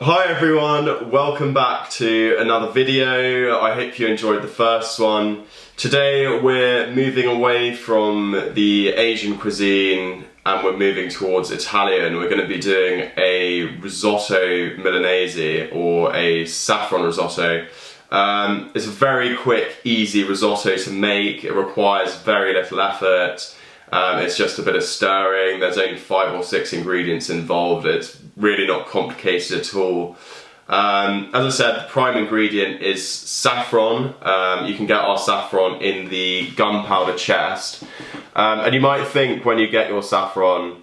Hi everyone, welcome back to another video. I hope you enjoyed the first one. Today we're moving away from the Asian cuisine and we're moving towards Italian. We're going to be doing a Risotto Milanese or a Saffron Risotto. It's a very quick, easy risotto to make. It requires very little effort. It's just a bit of stirring. There's only 5 or 6 ingredients involved. It's really not complicated at all. As I said, the prime ingredient is saffron. You can get our saffron in the Gunpowder Chest. And you might think when you get your saffron,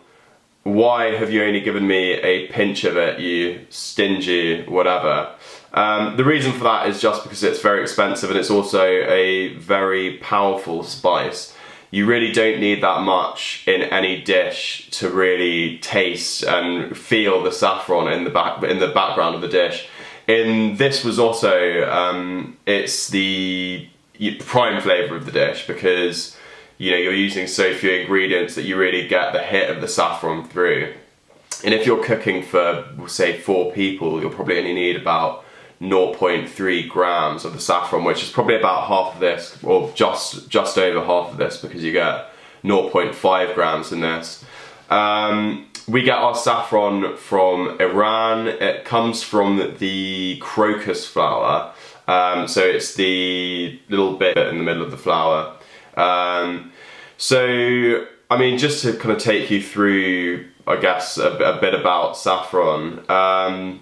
why have you only given me a pinch of it, you stingy whatever? The reason for that is just because it's very expensive and it's also a very powerful spice. You really don't need that much in any dish to really taste and feel the saffron in the background of the dish. In this risotto, it's the prime flavour of the dish because you're using so few ingredients that you really get the hit of the saffron through. And if you're cooking for, say, 4 people, you'll probably only need about 0.3 grams of the saffron, which is probably about half of this, or just over half of this, because you get 0.5 grams in this. We get our saffron from Iran. It comes from the crocus flower, so it's the little bit in the middle of the flower. So, I mean, just to kind of take you through, I guess, a bit about saffron.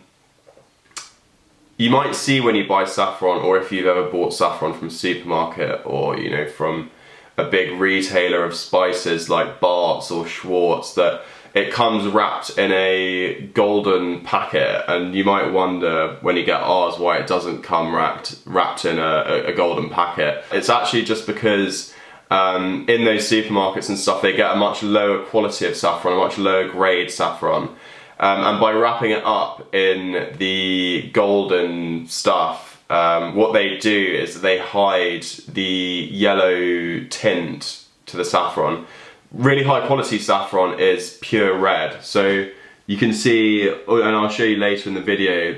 You might see when you buy saffron, or if you've ever bought saffron from a supermarket, or from a big retailer of spices like Bart's or Schwartz, that it comes wrapped in a golden packet, and you might wonder when you get ours why it doesn't come wrapped in a golden packet. It's actually just because in those supermarkets and stuff they get a much lower quality of saffron, a much lower grade saffron. And by wrapping it up in the golden stuff, what they do is they hide the yellow tint to the saffron. Really high quality saffron is pure red. So you can see, and I'll show you later in the video,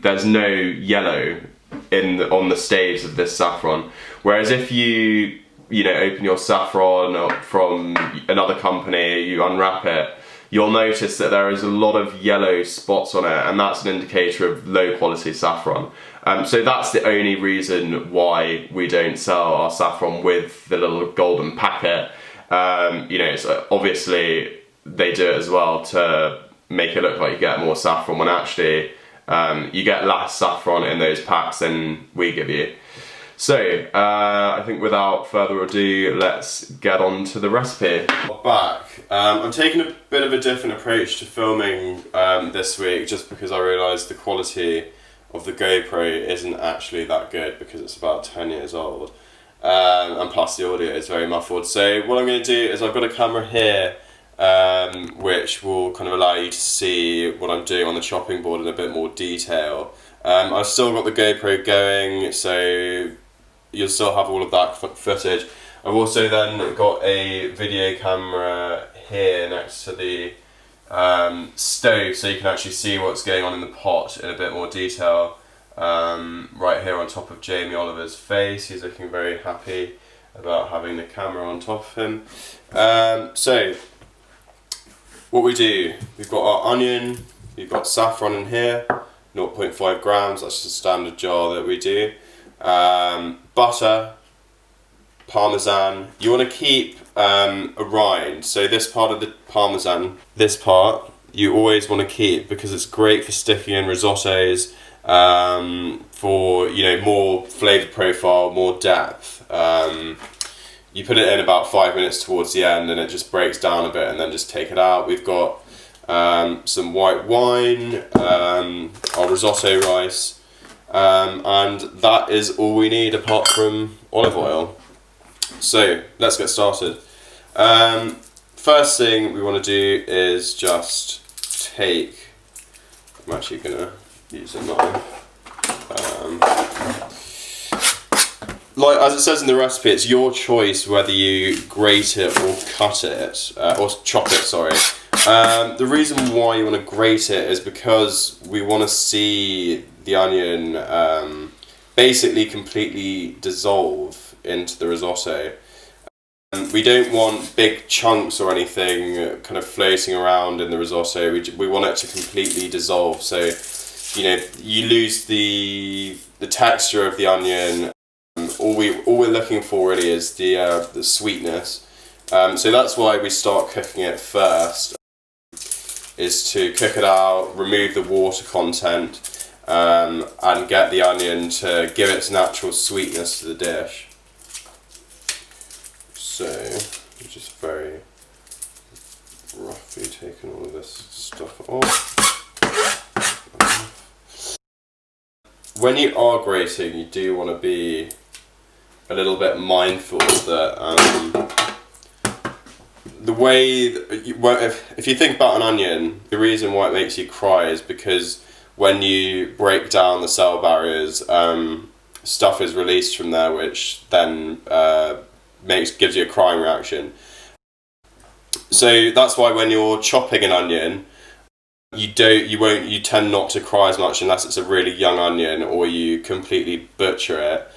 there's no yellow on the staves of this saffron. Whereas if you open your saffron from another company, you unwrap it, you'll notice that there is a lot of yellow spots on it, and that's an indicator of low quality saffron. So that's the only reason why we don't sell our saffron with the little golden packet. It's obviously they do it as well to make it look like you get more saffron, when actually you get less saffron in those packs than we give you. So, I think without further ado, let's get on to the recipe. Back. I'm taking a bit of a different approach to filming this week, just because I realised the quality of the GoPro isn't actually that good because it's about 10 years old. And plus the audio is very muffled. So what I'm going to do is I've got a camera here which will kind of allow you to see what I'm doing on the chopping board in a bit more detail. I've still got the GoPro going, so you'll still have all of that footage. I've also then got a video camera here next to the stove, so you can actually see what's going on in the pot in a bit more detail. Right here on top of Jamie Oliver's face, he's looking very happy about having the camera on top of him. So, what we do, we've got our onion, we've got saffron in here, 0.5 grams, that's just a standard jar that we do. Butter, parmesan. You want to keep a rind, so this part of the parmesan, this part, you always want to keep because it's great for sticking in risottos, for more flavour profile, more depth. You put it in about 5 minutes towards the end and it just breaks down a bit, and then just take it out. We've got some white wine, our risotto rice, and that is all we need apart from olive oil. So let's get started. First thing we want to do is just take, I'm actually going to use a knife. Like as it says in the recipe, it's your choice whether you grate it or cut it, or chop it, sorry. The reason why you want to grate it is because we want to see the onion basically completely dissolve into the risotto. We don't want big chunks or anything kind of floating around in the risotto. We want it to completely dissolve, so you know you lose the texture of the onion. All we're looking for really is the sweetness. So that's why we start cooking it first, is to cook it out, remove the water content, and get the onion to give its natural sweetness to the dish. So, I'm just very roughly taking all of this stuff off. When you are grating, you do want to be a little bit mindful that the way if you think about an onion, the reason why it makes you cry is because when you break down the cell barriers, stuff is released from there, which then gives you a crying reaction. So that's why when you're chopping an onion, you tend not to cry as much unless it's a really young onion or you completely butcher it,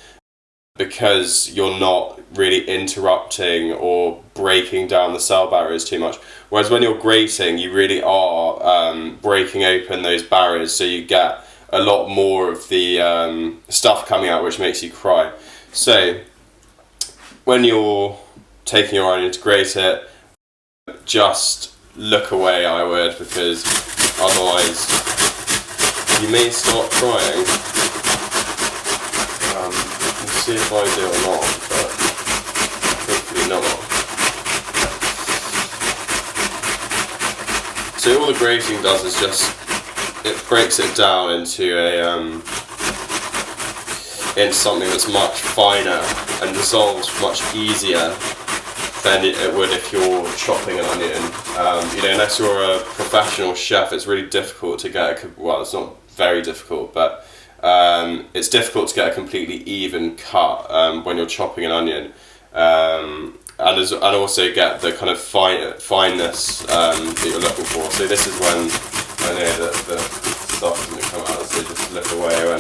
because you're not really interrupting or breaking down the cell barriers too much. Whereas when you're grating, you really are breaking open those barriers, so you get a lot more of the stuff coming out, which makes you cry. So when you're taking your onion to grate it, just look away, I would, because otherwise you may start crying. Let's see if I do or not, but hopefully not. So all the grating does is just, it breaks it down into into something that's much finer and dissolves much easier than it would if you're chopping an onion. You know, unless you're a professional chef, it's really difficult to get well, it's not very difficult, but it's difficult to get a completely even cut when you're chopping an onion, and also get the kind of fineness that you're looking for. So this is when I know that the stuff is going to come out, so just look away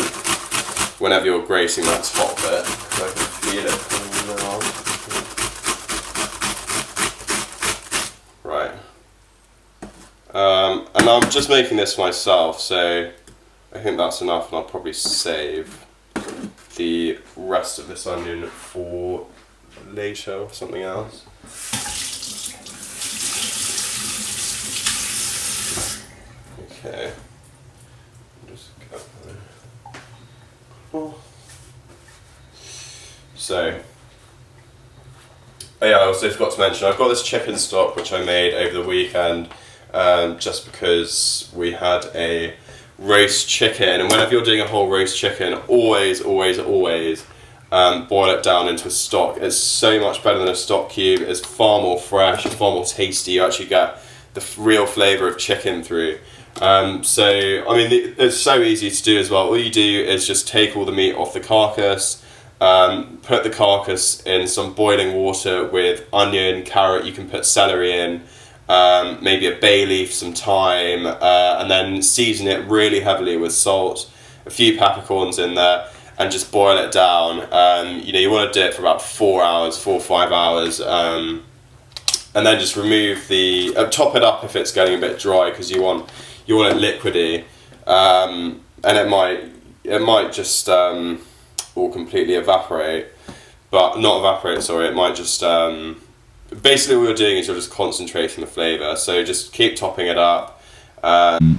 whenever you're grating that top bit, so I can feel it coming out. Right. And I'm just making this myself, so I think that's enough, and I'll probably save the rest of this onion for later or something else. Okay. Just cut that. So, oh yeah, I also forgot to mention, I've got this chicken stock which I made over the weekend, just because we had a roast chicken, and whenever you're doing a whole roast chicken, always boil it down into a stock. It's so much better than a stock cube. It's far more fresh, it's far more tasty. You actually get the real flavour of chicken through. So, I mean, it's so easy to do as well. All you do is just take all the meat off the carcass, put the carcass in some boiling water with onion, carrot, you can put celery in, maybe a bay leaf, some thyme, and then season it really heavily with salt, a few peppercorns in there, and just boil it down. You know, you want to do it for about 4 or 5 hours, and then just remove the top it up if it's getting a bit dry, because you want it liquidy, and it might just all completely evaporate, but not evaporate, sorry, it might just basically what you're doing is you're just concentrating the flavour, so just keep topping it up. And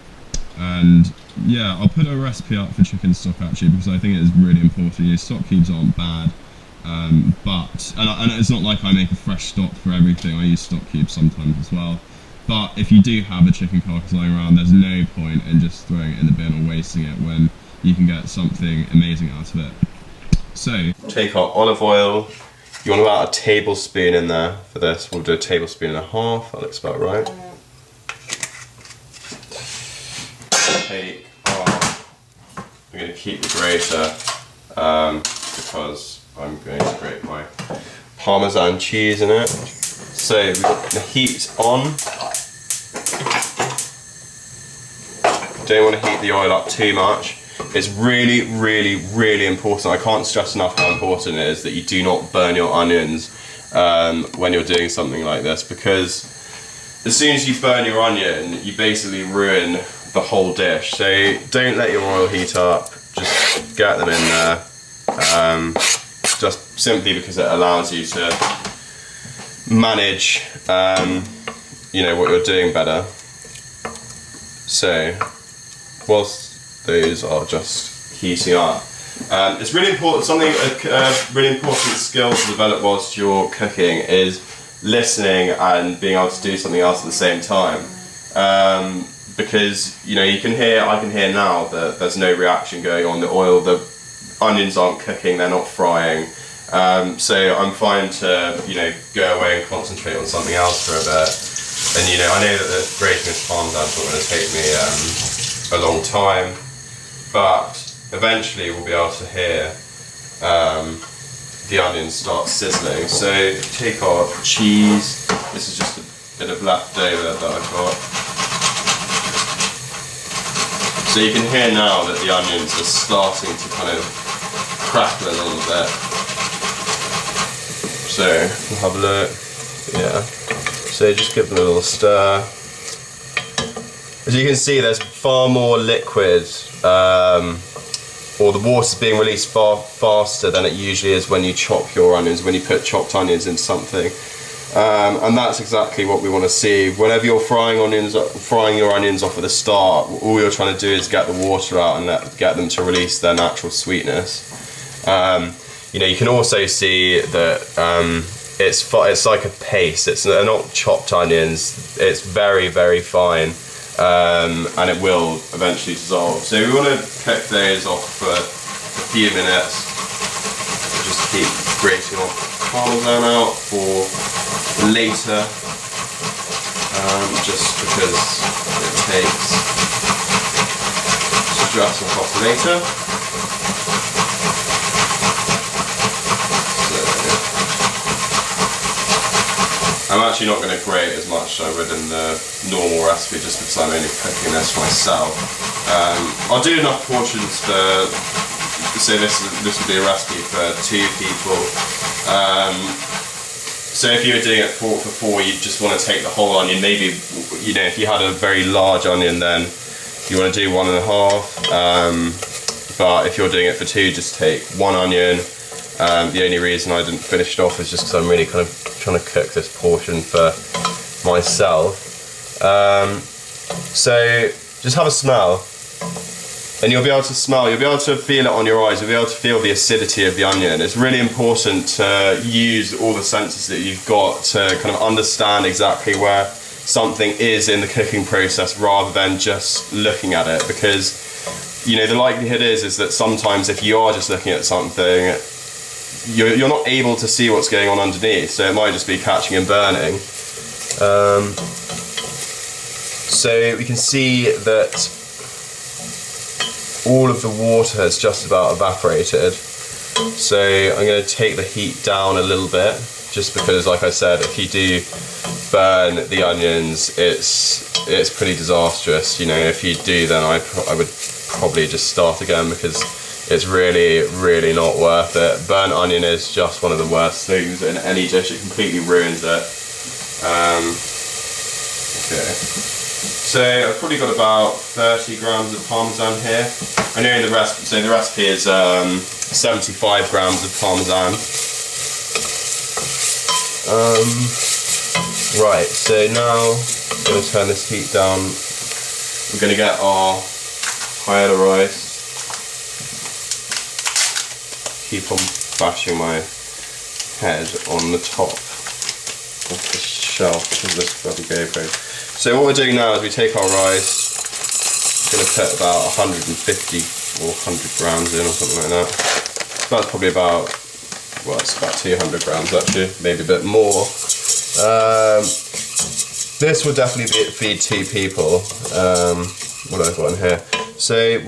yeah, I'll put a recipe up for chicken stock actually, because I think it is really important. Your stock cubes aren't bad, but it's not like I make a fresh stock for everything. I use stock cubes sometimes as well. But if you do have a chicken carcass lying around, there's no point in just throwing it in the bin or wasting it when you can get something amazing out of it. So, take our olive oil. You want about a tablespoon in there for this. We'll do a tablespoon and a half, that looks about right. I'm going to keep the grater because I'm going to grate my Parmesan cheese in it. So we've got the heat on. Don't want to heat the oil up too much. It's really, really, really important. I can't stress enough how important it is that you do not burn your onions when you're doing something like this, because as soon as you burn your onion, you basically ruin the whole dish. So don't let your oil heat up, just get them in there, just simply because it allows you to manage you know, what you're doing better. So whilst those are just heating up, it's really important, a really important skill to develop whilst you're cooking is listening and being able to do something else at the same time. Because, you know, I can hear now that there's no reaction going on. The onions aren't cooking, they're not frying. So I'm fine to, you know, go away and concentrate on something else for a bit. And, you know, I know that grating this parmesan is not going to take me a long time, but eventually we'll be able to hear the onions start sizzling. So take our cheese. This is just a bit of leftover that I've got. So you can hear now that the onions are starting to kind of crackle a little bit. So we'll have a look. Yeah. So just give them a little stir. As you can see, there's far more liquid, or the water's being released far faster than it usually is when you chop your onions, when you put chopped onions into something. And that's exactly what we want to see. Whenever you're frying your onions off at the start, all you're trying to do is get the water out and get them to release their natural sweetness. You know, you can also see that it's like a paste. They're not chopped onions. It's very, very fine, and it will eventually dissolve. So we want to cook those off for a few minutes. Just keep grating off parmesan out for later, just because it takes stress off later. I'm actually not going to grate as much as I would in the normal recipe, just because I'm only cooking this myself. I'll do enough portions for, so this would be a recipe for 2 people. So if you were doing it for 4, you just want to take the whole onion. Maybe, you know, if you had a very large onion, then you want to do 1.5. But if you're doing it for 2, just take 1 onion. The only reason I didn't finish it off is just because I'm really kind of trying to cook this portion for myself. So just have a smell, and you'll be able to feel it on your eyes, you'll be able to feel the acidity of the onion. It's really important to use all the senses that you've got to kind of understand exactly where something is in the cooking process rather than just looking at it, because, you know, the likelihood is that sometimes if you are just looking at something, you're not able to see what's going on underneath, so it might just be catching and burning. So we can see that all of the water has just about evaporated. So I'm going to take the heat down a little bit, just because, like I said, if you do burn the onions, it's pretty disastrous. You know, if you do, then I would probably just start again, because it's really, really not worth it. Burnt onion is just one of the worst things in any dish. It completely ruins it. Okay. So I've probably got about 30 grams of parmesan here. I know in the recipe, so the recipe is 75 grams of parmesan. Right, so now I'm going to turn this heat down. We're going to get our paella rice. Keep on bashing my head on the top of the shelf because this bloody GoPro. So what we're doing now is we take our rice, we're going to put about 150 or 100 grams in or something like that. So that's probably about, well, it's about 200 grams actually, maybe a bit more. This would definitely feed 2 people. What have I got in here? So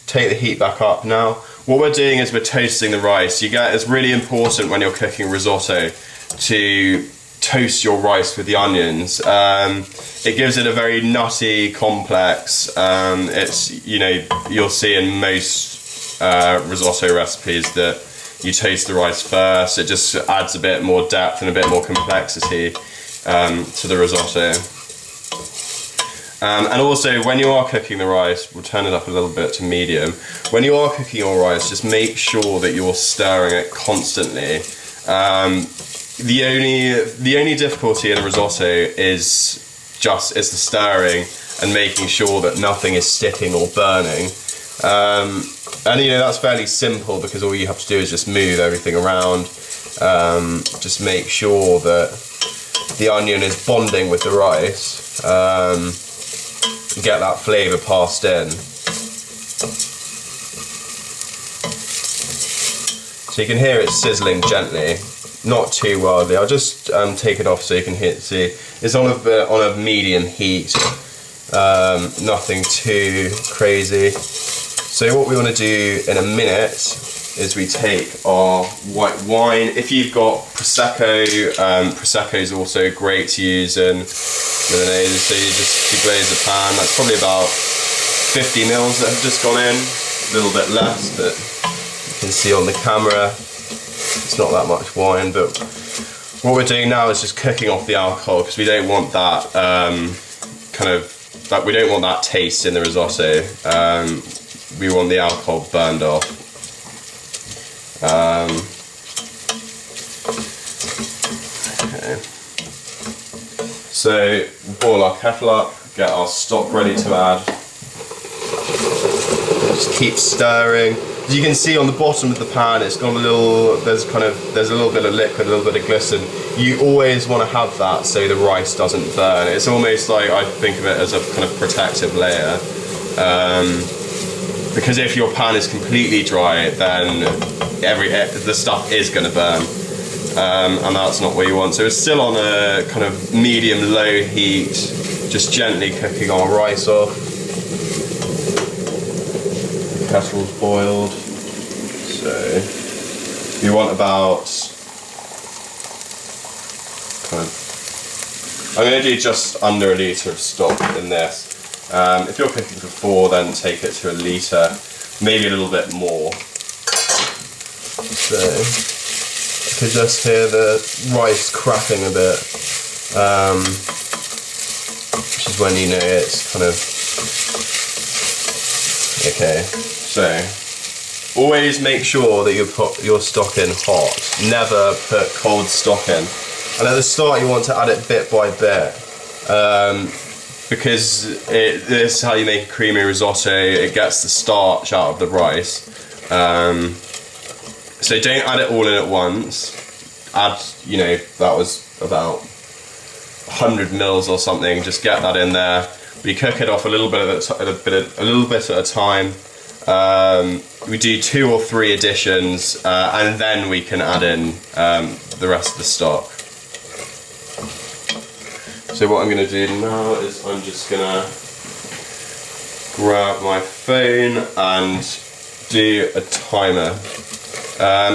take the heat back up now. What we're doing is we're toasting the rice. It's really important when you're cooking risotto to toast your rice with the onions. It gives it a very nutty complex. It's, you know, you'll see in most risotto recipes that you toast the rice first. It just adds a bit more depth and a bit more complexity to the risotto. And also, when you are cooking the rice, we'll turn it up a little bit to medium. When you are cooking your rice, just make sure that you're stirring it constantly. The only difficulty in a risotto is the stirring and making sure that nothing is sticking or burning. And you know, that's fairly simple because all you have to do is just move everything around. Just make sure that the onion is bonding with the rice. Get that flavour passed in. So you can hear it sizzling gently, not too wildly. I'll just take it off so you can see. It's on a medium heat, nothing too crazy. So what we want to do in a minute is we take our white wine. If you've got Prosecco, Prosecco is also great to use in Milanese. So you just deglaze the pan. That's probably about 50 mils that have just gone in. A little bit less, but you can see on the camera it's not that much wine. But what we're doing now is just cooking off the alcohol because we don't want that we don't want that taste in the risotto. We want the alcohol burned off. Okay. So boil our kettle up, get our stock ready to add. Just keep stirring. As you can see on the bottom of the pan, it's got a little. There's a little bit of liquid, a little bit of glisten. You always want to have that so the rice doesn't burn. It's almost like, I think of it as a kind of protective layer. Because if your pan is completely dry, then the stuff is going to burn, and that's not what you want. So it's still on a kind of medium-low heat, just gently cooking our rice off. The kettle's boiled, so you want about I'm going to do just under a litre of stock in this. If you're cooking for 4, then take it to a litre, maybe a little bit more. So you can just hear the rice cracking a bit, which is when you know it's kind of okay. So always make sure that you put your stock in hot. Never put cold stock in. And at the start you want to add it bit by bit. Because this is how you make a creamy risotto. It gets the starch out of the rice. So don't add it all in at once. Add, you know, that was about 100 mils or something. Just get that in there. We cook it off a little bit at a time. We do 2 or 3 additions, and then we can add in the rest of the stock. So what I'm going to do now is I'm just going to grab my phone and do a timer.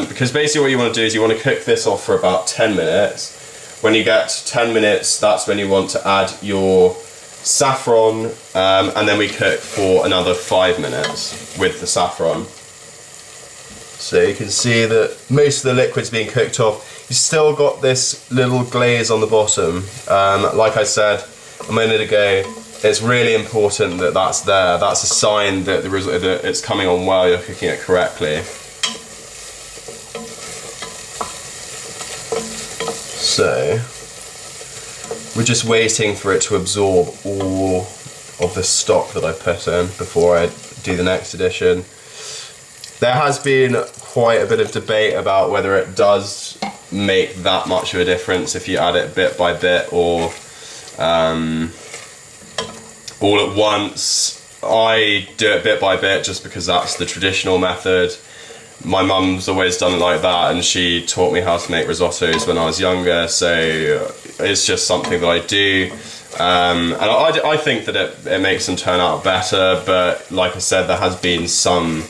Because basically what you want to do is you want to cook this off for about 10 minutes. When you get to 10 minutes, that's when you want to add your saffron, and then we cook for another 5 minutes with the saffron. So you can see that most of the liquid's being cooked off. You've still got this little glaze on the bottom. Like I said a minute ago, it's really important that that's there. That's a sign that that it's coming on well, you're cooking it correctly. So we're just waiting for it to absorb all of the stock that I put in before I do the next addition. There has been quite a bit of debate about whether it does make that much of a difference if you add it bit by bit or all at once. I do it bit by bit just because that's the traditional method. My mum's always done it like that, and she taught me how to make risottos when I was younger, so it's just something that I do. And I think that it makes them turn out better, but like I said, there has been some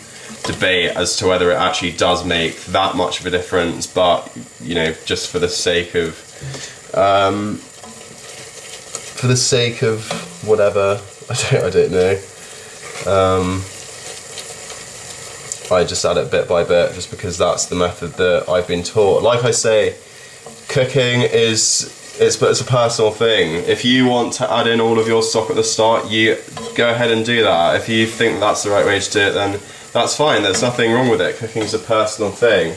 debate as to whether it actually does make that much of a difference. But you know, just for the sake of For the sake of whatever, I don't know. I just add it bit by bit, just because that's the method that I've been taught. Like I say, cooking it's a personal thing. If you want to add in all of your stock at the start, you go ahead and do that. If you think that's the right way to do it, then that's fine. There's nothing wrong with it. Cooking's a personal thing.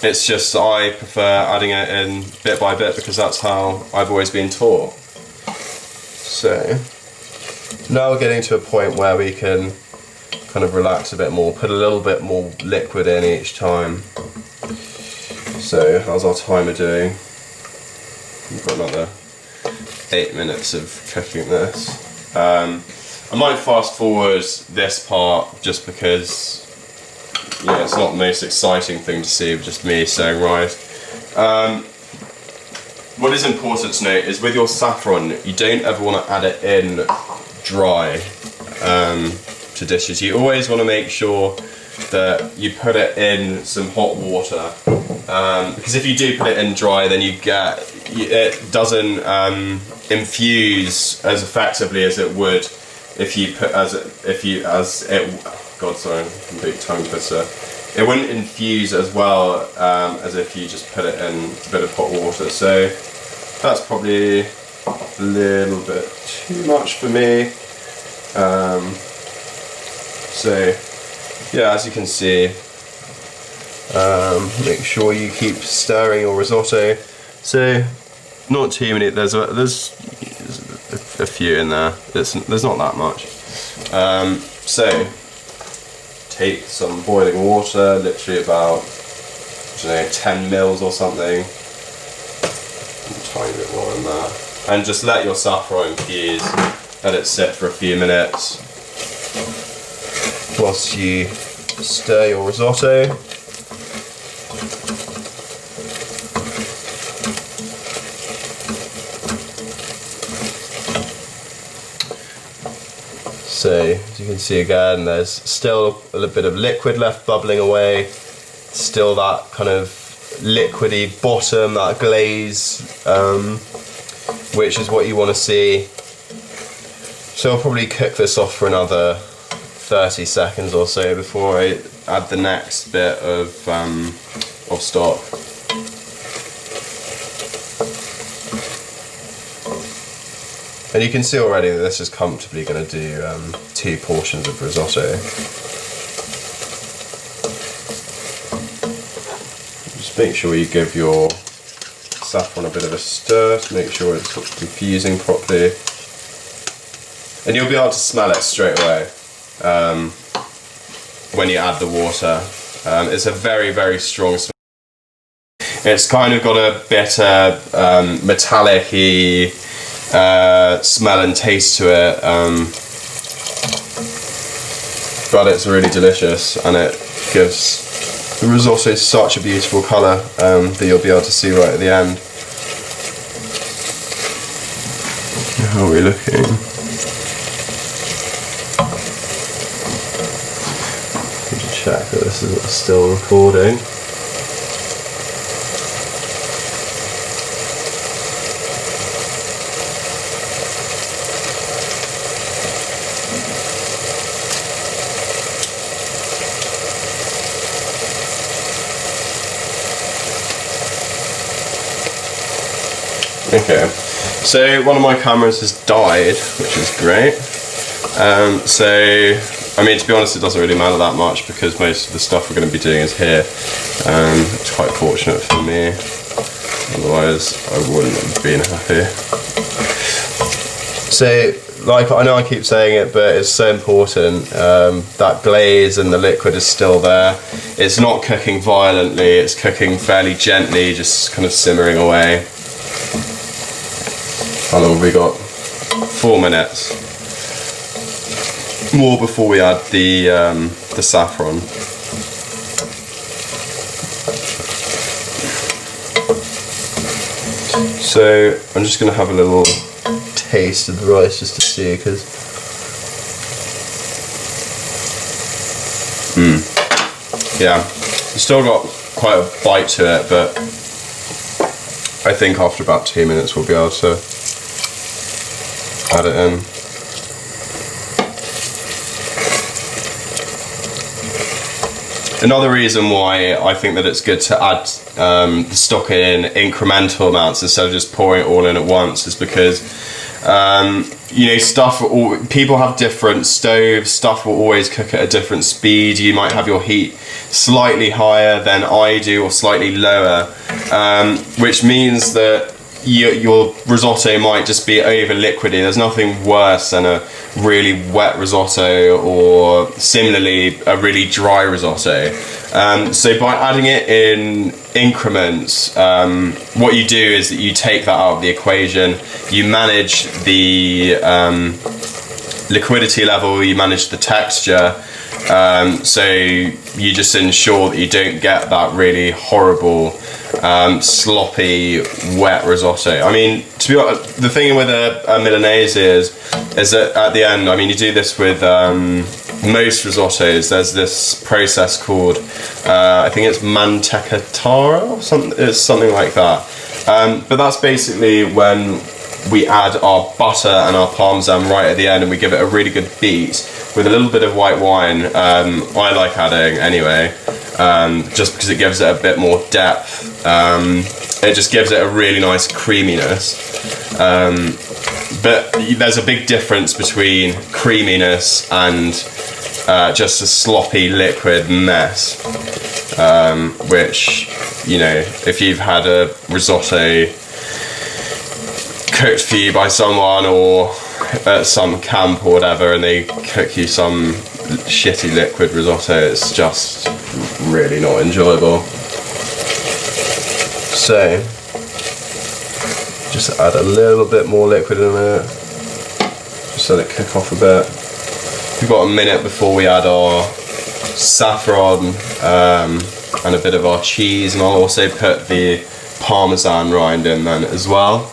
It's just I prefer adding it in bit by bit because that's how I've always been taught. So now we're getting to a point where we can kind of relax a bit more, put a little bit more liquid in each time. So how's our timer doing? We've got another 8 minutes of cooking this. I might fast forward this part just because it's not the most exciting thing to see, just me saying rice. What is important to note is with your saffron, you don't ever want to add it in dry to dishes. You always want to make sure that you put it in some hot water, because if you do put it in dry, then it doesn't infuse as effectively as it would if you put God, sorry, complete tongue twister. It wouldn't infuse as well as if you just put it in a bit of hot water. So that's probably a little bit too much for me. So yeah, as you can see, make sure you keep stirring your risotto. So not too many. There's a few in there. There's not that much. So take some boiling water, literally about 10 mils or something. A tiny bit more than that. And just let your saffron infuse. Let it sit for a few minutes whilst you stir your risotto. So, as you can see again, there's still a little bit of liquid left bubbling away, still that kind of liquidy bottom, that glaze, which is what you want to see. So I'll probably cook this off for another 30 seconds or so before I add the next bit of stock. And you can see already that this is comfortably going to do 2 portions of risotto. Just make sure you give your saffron a bit of a stir to make sure it's infusing properly. And you'll be able to smell it straight away when you add the water. It's a very, very strong smell. It's kind of got a bitter, metallic-y smell and taste to it, but it's really delicious, and it gives the risotto such a beautiful colour that you'll be able to see right at the end. How are we looking? Check that this is still recording. Okay, so one of my cameras has died, which is great. So, I mean, to be honest, it doesn't really matter that much because most of the stuff we're going to be doing is here. It's quite fortunate for me, otherwise I wouldn't have been happy. So, like, I know I keep saying it, but it's so important. That glaze and the liquid is still there. It's not cooking violently, it's cooking fairly gently, just kind of simmering away. How long have we got? 4 minutes. More before we add the saffron. So I'm just going to have a little taste of the rice just to see, because yeah, it's still got quite a bite to it, but I think after about 2 minutes we'll be able to add it in. Another reason why I think that it's good to add the stock in incremental amounts instead of just pouring it all in at once is because you know, people have different stoves, stuff will always cook at a different speed. You might have your heat slightly higher than I do or slightly lower, which means that your risotto might just be over liquidy. There's nothing worse than a really wet risotto or similarly a really dry risotto. So by adding it in increments, what you do is that you take that out of the equation, you manage the liquidity level, you manage the texture, so you just ensure that you don't get that really horrible sloppy wet risotto. I mean, to be honest, the thing with a Milanese is that at the end, I mean, you do this with most risottos. There's this process called I think it's mantecatara or something. It's something like that. But that's basically when we add our butter and our parmesan right at the end, and we give it a really good beat with a little bit of white wine. I like adding anyway, just because it gives it a bit more depth. It just gives it a really nice creaminess. But there's a big difference between creaminess and just a sloppy liquid mess, which, you know, if you've had a risotto cooked for you by someone or at some camp or whatever and they cook you some shitty liquid risotto, it's just really not enjoyable. So just add a little bit more liquid in there, just let it cook off a bit. We've got a minute before we add our saffron and a bit of our cheese, and I'll also put the parmesan rind in then as well.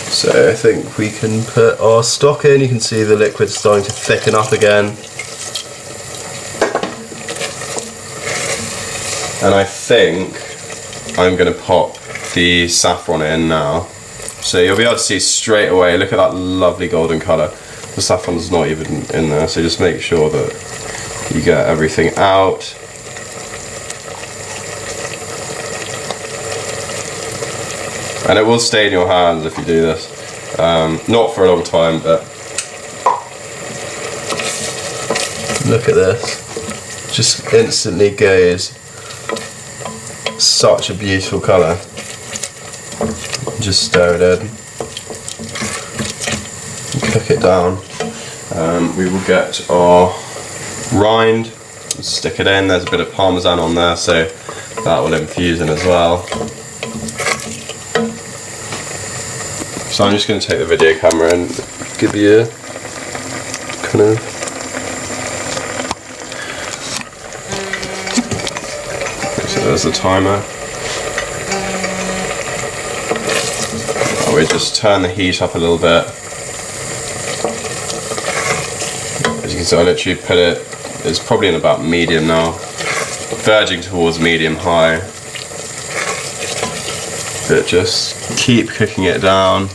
So I think we can put our stock in. You can see the liquid starting to thicken up again. And I think I'm going to pop the saffron in now. So you'll be able to see straight away, look at that lovely golden colour. The saffron's not even in there, so just make sure that you get everything out. And it will stay in your hands if you do this. Not for a long time, but look at this. Just instantly goes such a beautiful colour. Just stir it in. Cook it down. We will get our rind, stick it in. There's a bit of parmesan on there, so that will infuse in as well. So I'm just going to take the video camera and give you a kind of so there's the timer. We just turn the heat up a little bit. As you can see, I literally put it, it's probably in about medium now, verging towards medium high. But just keep cooking it down.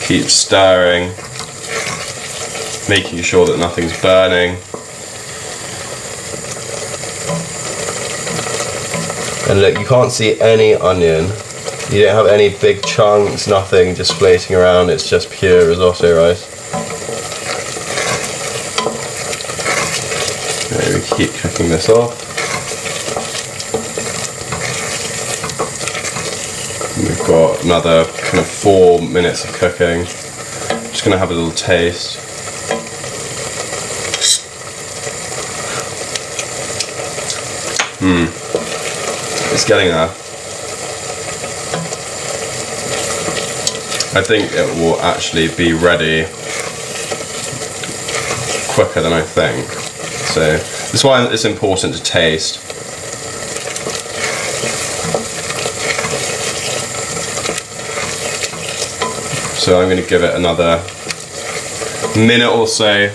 Keep stirring, making sure that nothing's burning. And look, you can't see any onion. You don't have any big chunks, nothing just floating around. It's just pure risotto rice. Okay, we keep cooking this off. We've got another kind of 4 minutes of cooking. Just going to have a little taste. It's getting there. I think it will actually be ready quicker than I think. So that's why it's important to taste. So I'm going to give it another minute or so.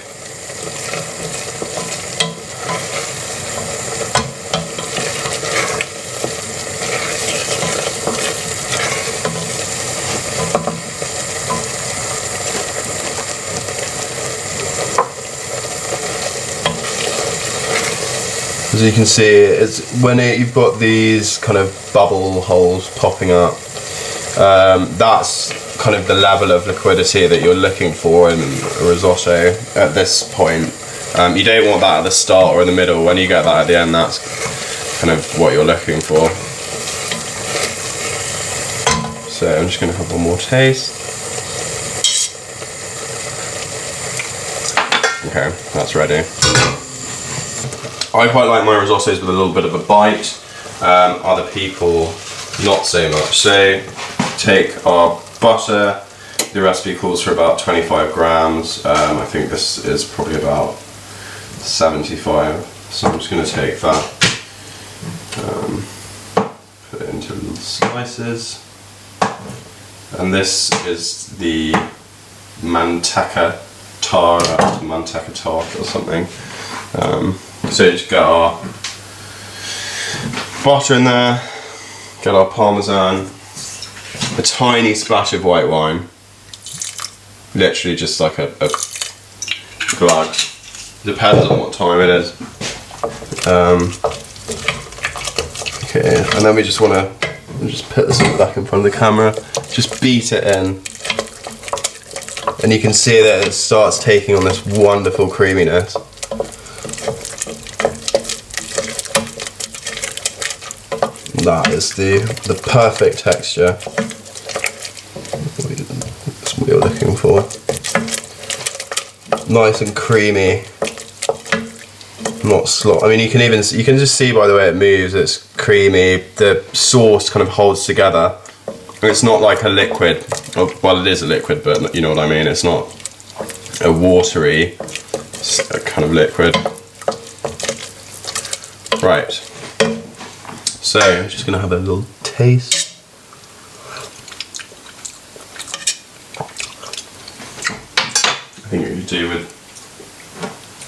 As you can see, it's when you've got these kind of bubble holes popping up, that's kind of the level of liquidity that you're looking for in a risotto at this point. You don't want that at the start or in the middle. When you get that at the end, that's kind of what you're looking for. So I'm just going to have one more taste. Okay, that's ready. I quite like my risottos with a little bit of a bite. Other people, not so much. So take our butter. The recipe calls for about 25 grams. I think this is probably about 75. So I'm just going to take that, put it into little slices. And this is the manteca tart or something. So just get our butter in there, get our parmesan, a tiny splash of white wine, literally just like a glug, depends on what time it is. Okay, and then we just want to just put this back in front of the camera, just beat it in, and you can see that it starts taking on this wonderful creaminess. That is the perfect texture. That's what you're looking for. Nice and creamy, not slop. I mean, you can just see by the way it moves. It's creamy. The sauce kind of holds together. It's not like a liquid. Well, it is a liquid, but you know what I mean. It's not a watery kind of liquid. Right. So I'm just going to have a little taste. I think you do with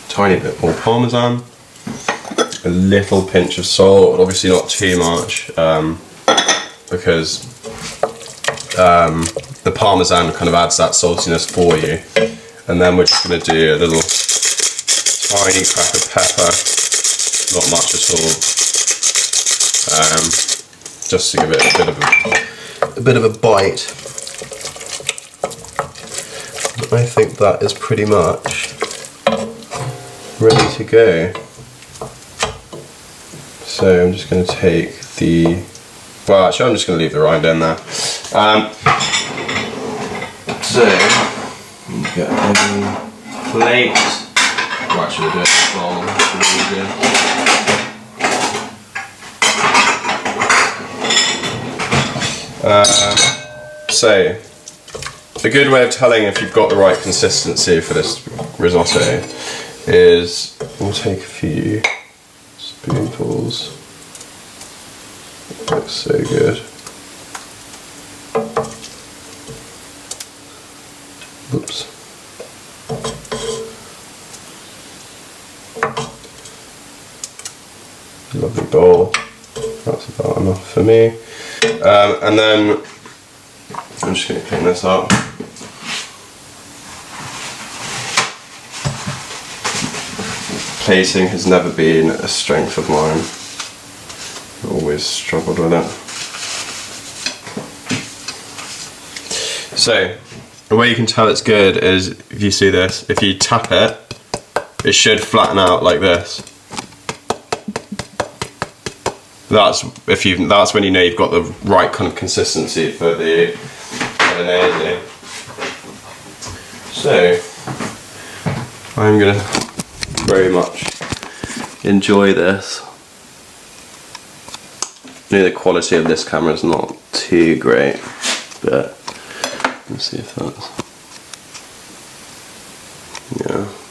a tiny bit more parmesan, a little pinch of salt, obviously not too much, because the parmesan kind of adds that saltiness for you. And then we're just going to do a little tiny crack of pepper, not much at all. Just to give it a bit of a bite. I think that is pretty much ready to go. So I'm just going to take well, actually I'm just going to leave the rind in there. So get a plate. Well, actually we'll do it in a bowl. It's really good. So, a good way of telling if you've got the right consistency for this risotto is we'll take a few spoonfuls. That looks so good. Oops. Lovely bowl. That's about enough for me. And then I'm just going to clean this up. Plating has never been a strength of mine. I've always struggled with it. So, the way you can tell it's good is if you see this, if you tap it, it should flatten out like this. That's when you know you've got the right kind of consistency for the Milanese. So I'm gonna very much enjoy this. I know the quality of this camera is not too great, but Let's see if that's... Yeah.